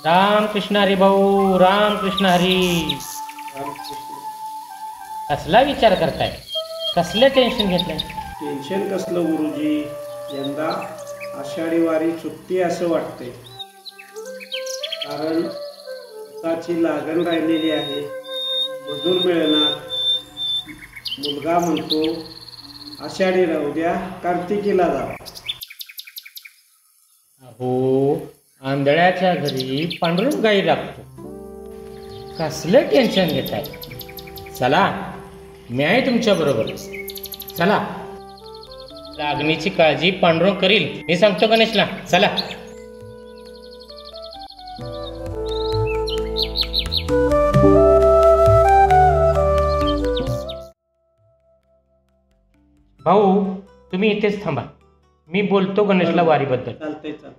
रामकृष्ण हरी भाऊ, रामकृष्ण हरी. कसला विचार करताय? कसलं टेन्शन घेतलंय? टेन्शन कसलं गुरुजी, यंदा आषाढी वारी चुकती असं वाटते. कारण ऊसाची लागण राहिलेली आहे, मजूर मिळणार. मुलगा म्हणतो आषाढी राहू द्या, कार्तिकीला जा. अहो, आंधळ्याच्या घरी पांडुरंग गाई लागतो. कसलं टेन्शन घेताय? चला, मी आहे तुमच्या बरोबर. चला, लागणीची काळजी पांडुरंग करील, मी सांगतो गणेशला. चला. भाऊ, तुम्ही इथेच थांबा, मी बोलतो गणेशला वारीबद्दल. चालतंय चाल.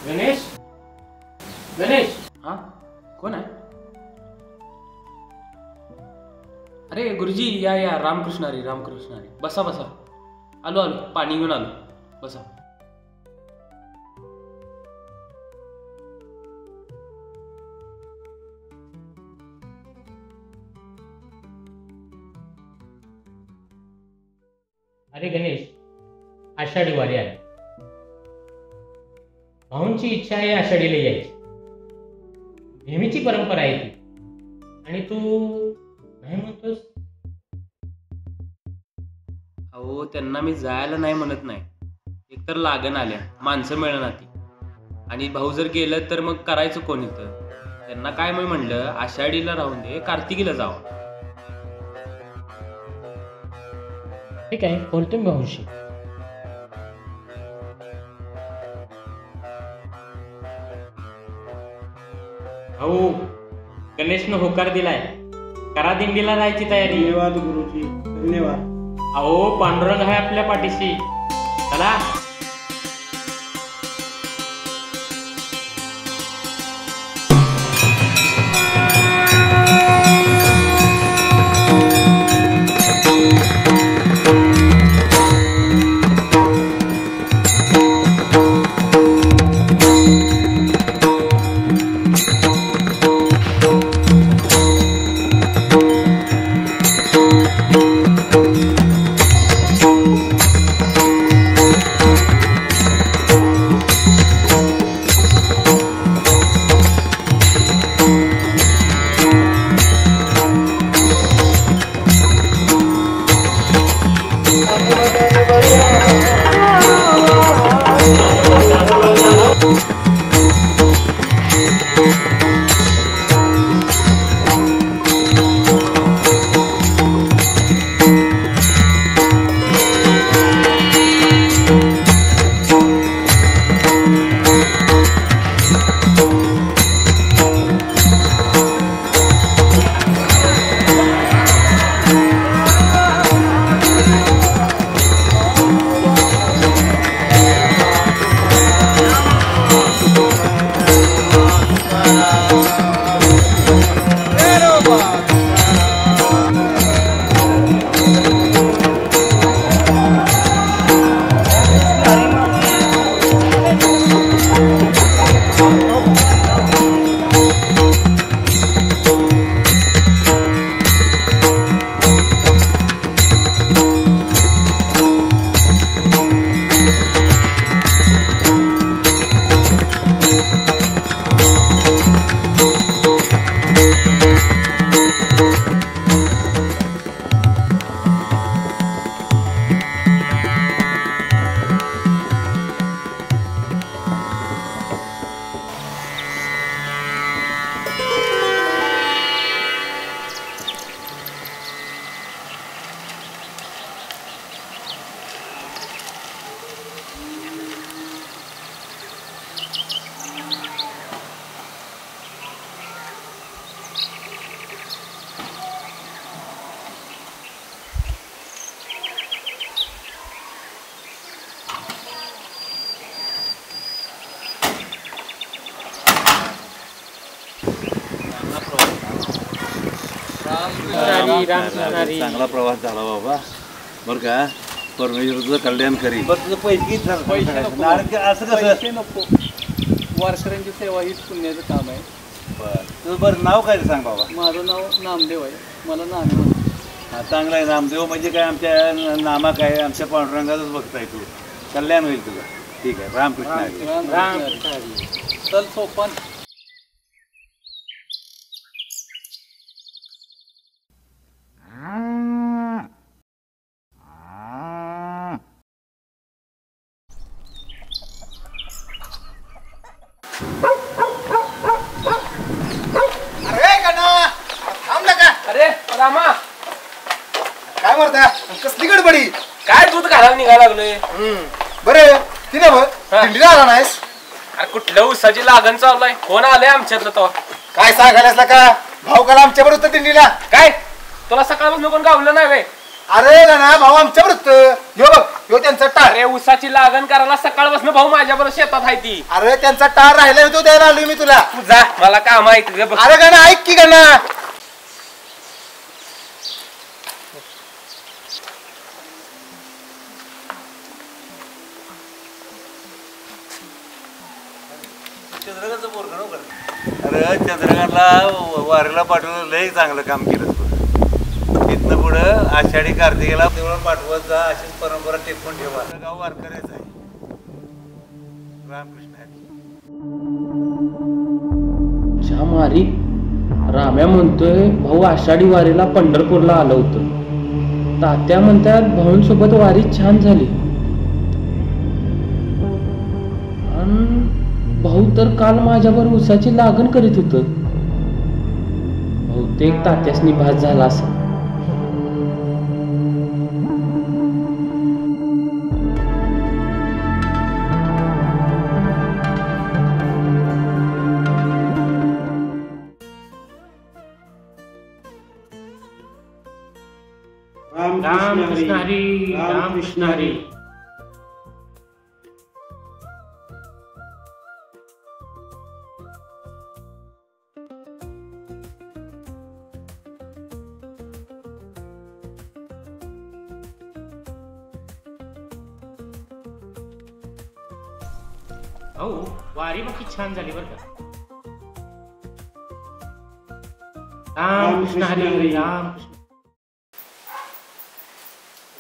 गणेश, गणेश. हा, कोण आहे? अरे गुरुजी, या या. रामकृष्ण हरी, रामकृष्ण हरी. बसा बसा. आलो आलो, पाणी घेऊन आलो. बसा. अरे गणेश, आषाढी वारी आहे. भाऊंची इच्छा आहे आषाढीला यायची. नेहमीची परंपरा आहे ती, आणि तू नाही म्हणतोस? अहो, त्यांना मी जायला नाही म्हणत नाही. एकतर लागण आल्या, माणसं मिळणार ती, आणि भाऊ जर गेलं तर मग करायचं कोण इथं? त्यांना काय मी म्हणलं, आषाढीला राहून दे, कार्तिकीला जावं. ठीक आहे, बोलतो मी भाऊशी. भाऊ, गणेशनं होकार दिलाय, करा दिंडीला जायची तयारी. धन्यवाद गुरुजी, धन्यवाद. अहो, पांडुरंग आहे आपल्या पाठीशी. चला. चांगला प्रवास झाला बाबा. बरं का परमेश्वर तुझं कल्याण करी. बरं तुझं पैसे पैसे नको. असं कसं पैसे नको. वारकऱ्यांची सेवा हीच पुण्याचं काम आहे. बरं तुझं बरं नाव काय ते सांग बाबा. माझं नाव नामदेव आहे. मला नामे म्हणतात. हा चांगला आहे. नामदेव म्हणजे काय आमच्या नामा काय आमच्या पांडुरंगातच बघताय तू. कल्याण होईल तुझं. ठीक आहे. रामकृष्ण हरी. रामकृष्ण हरी. चल सोपान. अरे रामा काय म्हणता कसली गडबडी. काय दूध घालायला निघायला लागलोय. बरं तिने बघ दिंडीला आला नाहीस. अरे कुठल्या उसाची लागण चालू आहे. फोन आलाय आमच्यातलं तो. काय सांगायला का भाऊ काला आमच्या बरोबर होतं दिंडीला. काय तुला सकाळपासून कोण गावलं नाही वे. अरे ना भाऊ आमच्या बरोबर ह्यो बघ ह्यो त्यांचा टार. अरे उसाची लागण करायला सकाळपासून भाऊ माझ्या बरोबर शेतात आहे ती. अरे त्यांचा टार राहिला तो द्यायला आलोय मी तुला. तू जा मला काम आहे तुझं बघ. अरे गाणं ऐक की गाणं. अरे चंद्रकांतला वारीला पाठवलं लय चांगलं काम केलं तू. इथनं पुढं आषाढी कार्तिकेला तेवढं पाठवत जा. अशीच परंपरा टिकून ठेवा. गाव वारकऱ्याच आहे. रामकृष्ण हरी. च्या मारी राम्या म्हणतोय भाऊ आषाढी वारीला पंढरपूरला आलं होतं. तात्या म्हणतात भाऊंसोबत वारी छान झाली. आणि भाऊ तर काल माझ्यावर उसाची लागण करीत होत. बहुतेक तात्यासनी भास झाला असं. रामकृष्ण हरी. रामकृष्ण हरी. भाऊ वारी बाकी छान झाली बरं का. रामकृष्ण हरी. रामकृष्ण.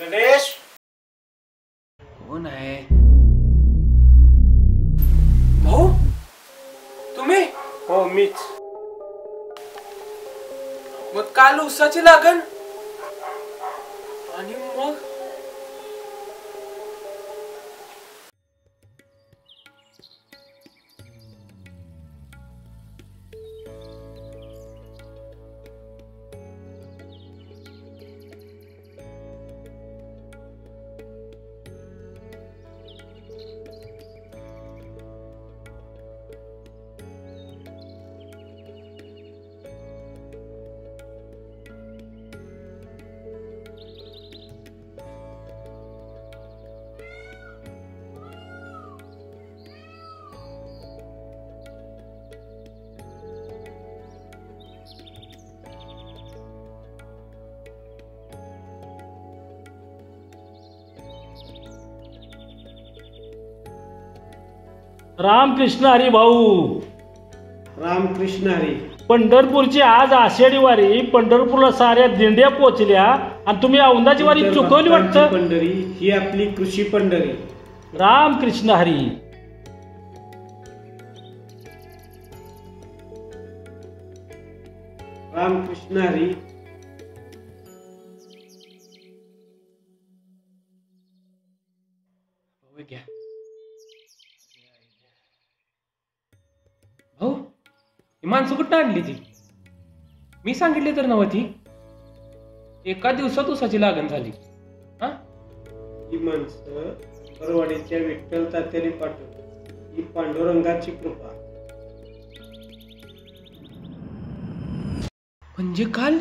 गणेश कोण आहे भाऊ. तुम्ही. हो मीच. मग काल उसाची लागण आणि मग रामकृष्ण हरी भाऊ. रामकृष्ण हरी. पंढरपूरची आज आषाढी वारी पंढरपूरला साऱ्या दिंड्या पोहोचल्या आणि तुम्ही औंधाची वारी चुकवली वाटतं. पंढरी ही आपली कृषी पंढरी. रामकृष्ण हरी. रामकृष्ण हरी. घ्या भाऊ. ही माणसं कुठं आणली ती. मी सांगितले तर नव्ह ती. एका दिवसात उसाची लागण झाली. हा ही माणसं परवाडीच्या विठ्ठल तात्याने पाठवली. ही पांडुरंगाची कृपा. म्हणजे काल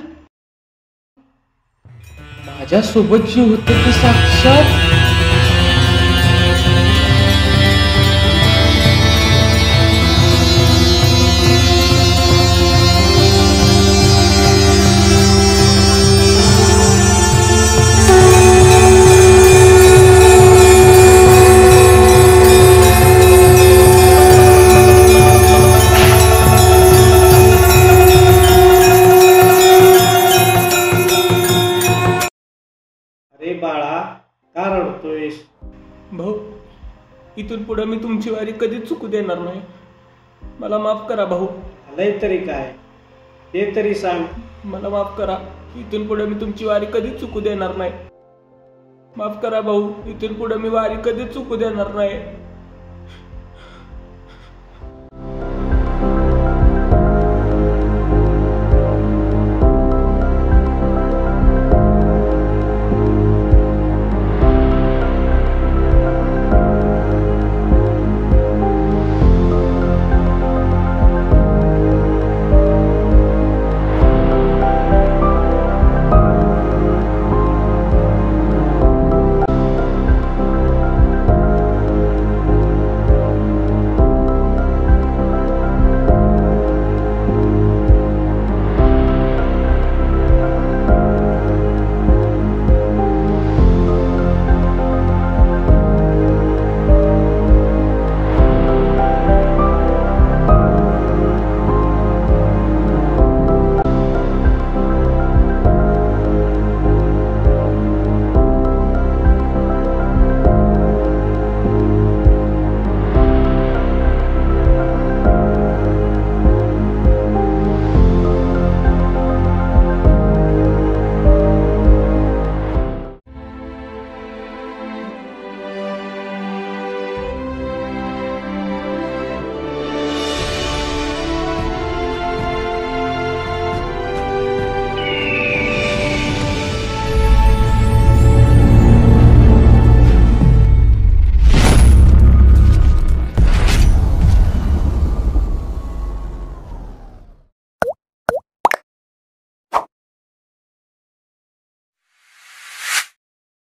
माझ्या सोबत जे होत ते साक्षात भाऊ, इथून पुढे मी तुमची वारी कधीच चुकू देणार नाही. मला माफ करा भाऊ. आलंय तरी काय ते तरी सांग. मला माफ करा. इथून पुढे मी तुमची वारी कधीच चुकू देणार नाही. माफ करा भाऊ. इथून पुढे मी वारी कधीच चुकू देणार नाही.